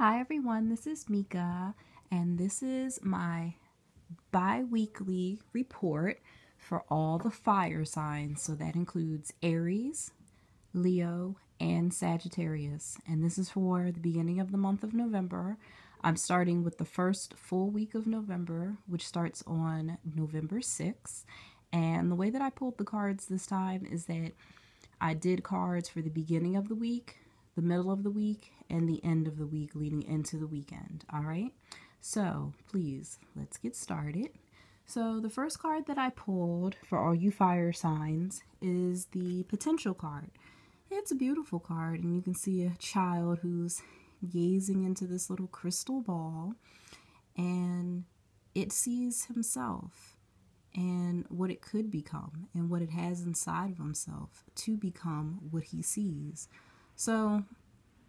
Hi everyone, this is Mika, and this is my bi-weekly report for all the fire signs. So that includes Aries, Leo, and Sagittarius. And this is for the beginning of the month of November. I'm starting with the first full week of November, which starts on November 6th. And the way that I pulled the cards this time is that I did cards for the beginning of the week, the middle of the week, and the end of the week leading into the weekend. All right. So please, let's get started. So the first card that I pulled for all you fire signs is the potential card. It's a beautiful card, and you can see a child who's gazing into this little crystal ball, and it sees himself and what it could become and what it has inside of himself to become what he sees. So,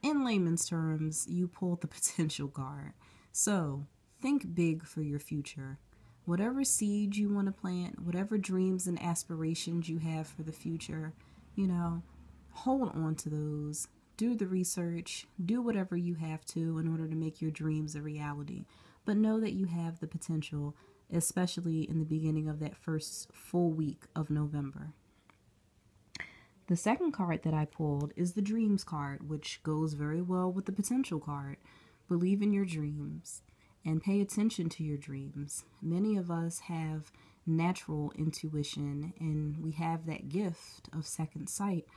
in layman's terms, you pulled the potential card. So, think big for your future. Whatever seeds you want to plant, whatever dreams and aspirations you have for the future, hold on to those. Do the research, do whatever you have to in order to make your dreams a reality. But know that you have the potential, especially in the beginning of that first full week of November. The second card that I pulled is the Dreams card, which goes very well with the Potential card. Believe in your dreams and pay attention to your dreams. Many of us have natural intuition and we have that gift of second sight,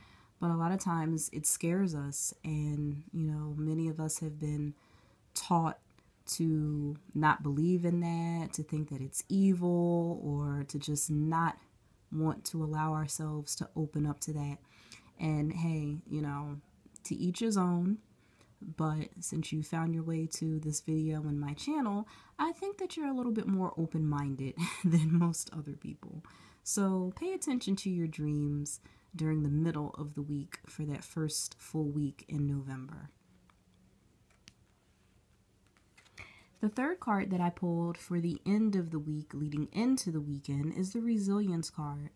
but a lot of times it scares us, and many of us have been taught to not believe in that, to think that it's evil, or to just not want to allow ourselves to open up to that. And hey, to each his own. But since you found your way to this video and my channel, I think that you're a little bit more open-minded than most other people. So pay attention to your dreams during the middle of the week for that first full week in November. The third card that I pulled for the end of the week leading into the weekend is the Resilience card.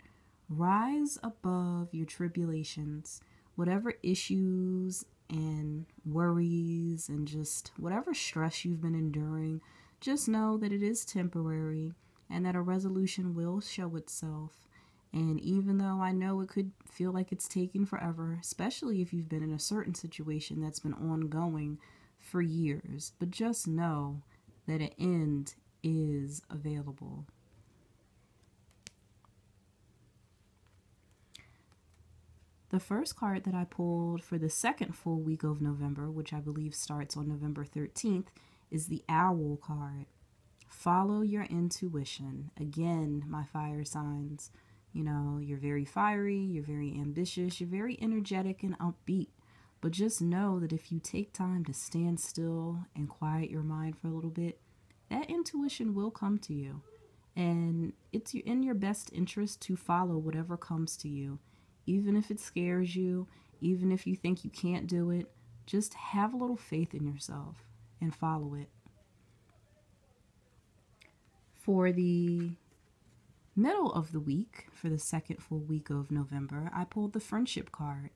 Rise above your tribulations. Whatever issues and worries and just whatever stress you've been enduring, just know that it is temporary and that a resolution will show itself. And even though I know it could feel like it's taking forever, especially if you've been in a certain situation that's been ongoing for years, but just know that an end is available. The first card that I pulled for the second full week of November, which I believe starts on November 13th, is the Owl card. Follow your intuition. Again, my fire signs, you're very fiery, you're very ambitious, you're very energetic and upbeat. But just know that if you take time to stand still and quiet your mind for a little bit, that intuition will come to you. And it's in your best interest to follow whatever comes to you. Even if it scares you, even if you think you can't do it, just have a little faith in yourself and follow it. For the middle of the week, for the second full week of November, I pulled the Friendship card.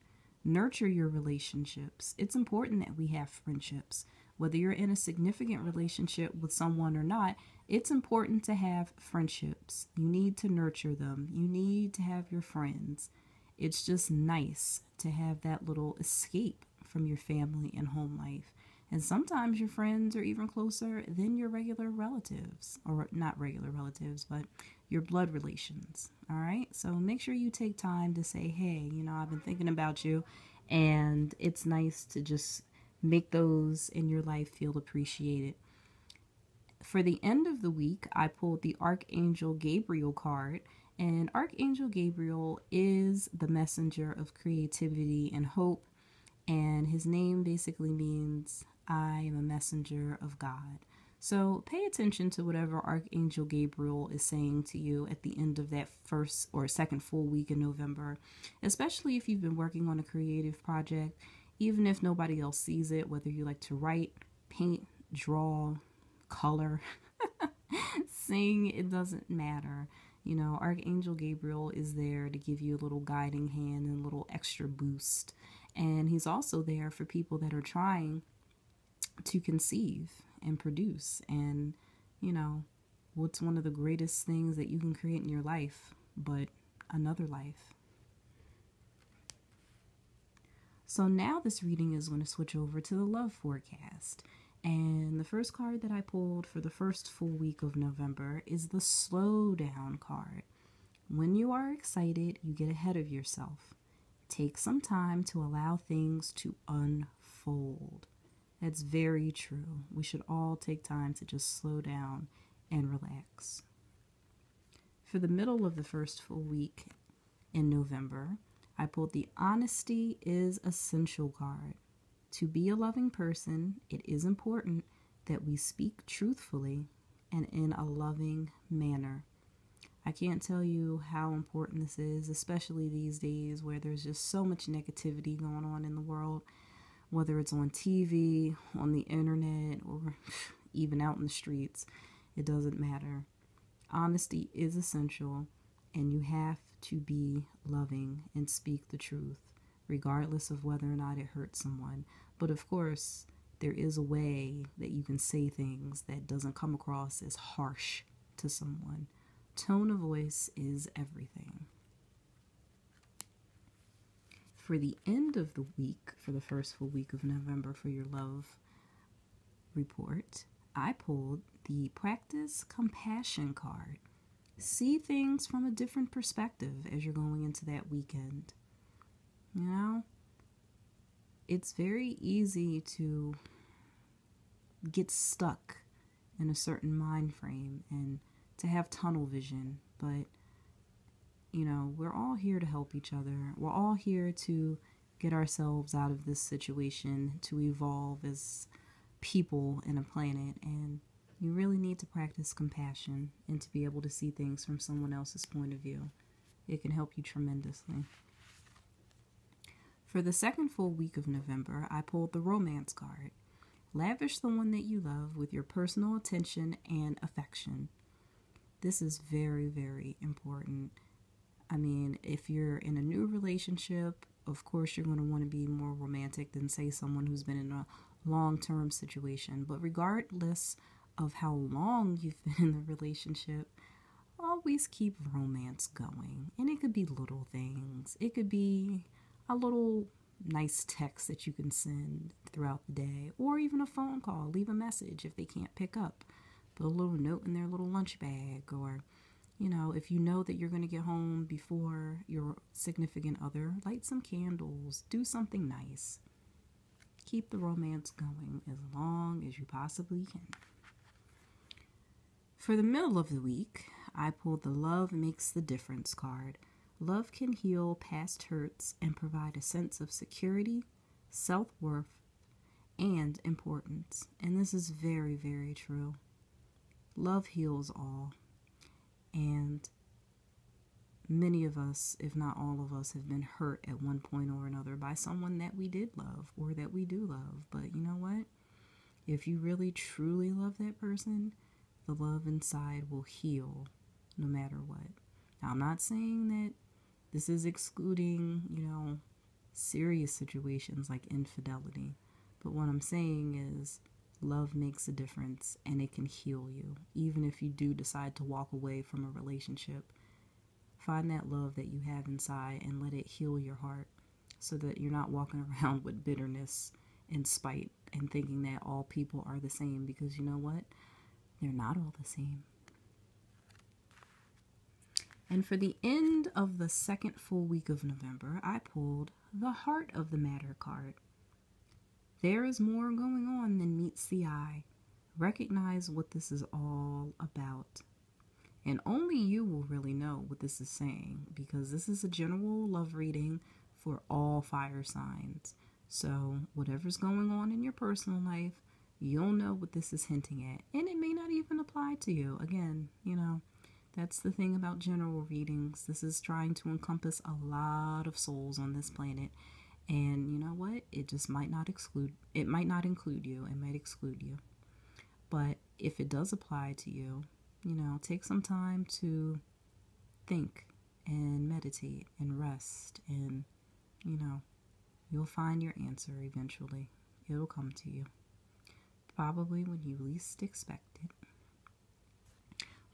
Nurture your relationships. It's important that we have friendships. Whether you're in a significant relationship with someone or not, it's important to have friendships. You need to nurture them. You need to have your friends. It's just nice to have that little escape from your family and home life. And sometimes your friends are even closer than your regular relatives, or not regular relatives, but your blood relations. All right. So make sure you take time to say, hey, I've been thinking about you. And it's nice to just make those in your life feel appreciated. For the end of the week, I pulled the Archangel Gabriel card. And Archangel Gabriel is the messenger of creativity and hope. And his name basically means I am a messenger of God. So pay attention to whatever Archangel Gabriel is saying to you at the end of that first or second full week in November, especially if you've been working on a creative project, even if nobody else sees it, whether you like to write, paint, draw, color, sing, it doesn't matter. Archangel Gabriel is there to give you a little guiding hand and a little extra boost. And he's also there for people that are trying to conceive and produce. And, you know, what's one of the greatest things that you can create in your life but another life? So now this reading is going to switch over to the love forecast. And the first card that I pulled for the first full week of November is the slow down card. When you are excited, you get ahead of yourself. Take some time to allow things to unfold. That's very true. We should all take time to just slow down and relax. For the middle of the first full week in November, I pulled the Honesty is Essential card. To be a loving person, it is important that we speak truthfully and in a loving manner. I can't tell you how important this is, especially these days where there's just so much negativity going on in the world, whether it's on TV, on the internet, or even out in the streets. It doesn't matter. Honesty is essential, and you have to be loving and speak the truth, regardless of whether or not it hurts someone. But of course, there is a way that you can say things that doesn't come across as harsh to someone. Tone of voice is everything. For the end of the week, for the first full week of November, for your love report, I pulled the Practice Compassion card. See things from a different perspective as you're going into that weekend. You know, it's very easy to get stuck in a certain mind frame and to have tunnel vision, but you know, we're all here to help each other. We're all here to get ourselves out of this situation, to evolve as people in a planet, and you really need to practice compassion and to be able to see things from someone else's point of view. It can help you tremendously. For the second full week of November, I pulled the Romance card. Lavish the one that you love with your personal attention and affection. This is very, very important. I mean, if you're in a new relationship, of course you're going to want to be more romantic than, say, someone who's been in a long-term situation. But regardless of how long you've been in the relationship, always keep romance going. And it could be little things. It could be a little nice text that you can send throughout the day, or even a phone call. Leave a message if they can't pick up. Put a little note in their little lunch bag, or you know, if you know that you're going to get home before your significant other, light some candles, do something nice. Keep the romance going as long as you possibly can. For the middle of the week, I pulled the Love Makes the Difference card. Love can heal past hurts and provide a sense of security, self-worth, and importance. And this is very, very true. Love heals all. And many of us, if not all of us, have been hurt at one point or another by someone that we did love or that we do love. But you know what? If you really truly love that person, the love inside will heal no matter what. Now, I'm not saying that this is excluding, you know, serious situations like infidelity. But what I'm saying is love makes a difference, and it can heal you. Even if you do decide to walk away from a relationship, find that love that you have inside and let it heal your heart so that you're not walking around with bitterness and spite and thinking that all people are the same, because you know what? They're not all the same. And for the end of the second full week of November, I pulled the Heart of the Matter card. There is more going on than meets the eye. Recognize what this is all about. And only you will really know what this is saying, because this is a general love reading for all fire signs. So whatever's going on in your personal life, you'll know what this is hinting at. And it may not even apply to you. Again, you know, that's the thing about general readings. This is trying to encompass a lot of souls on this planet. And you know what? It just might not include you. It might exclude you. But if it does apply to you, you know, take some time to think and meditate and rest, and you know, you'll find your answer eventually. It'll come to you. probably when you least expect it.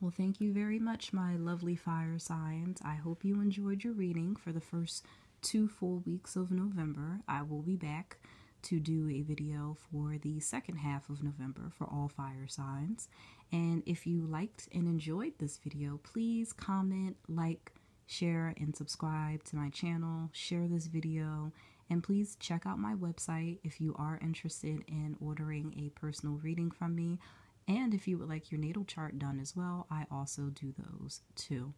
Well, thank you very much, my lovely fire signs. I hope you enjoyed your reading for the first 2 full weeks of November. I will be back to do a video for the second half of November for all fire signs. And if you liked and enjoyed this video, please comment, like, share, and subscribe to my channel. Share this video, and please check out my website if you are interested in ordering a personal reading from me. And if you would like your natal chart done as well, I also do those too.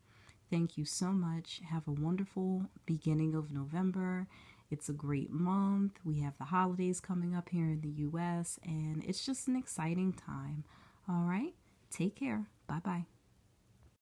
Thank you so much. Have a wonderful beginning of November. It's a great month. We have the holidays coming up here in the US, and it's just an exciting time. All right, take care. Bye-bye.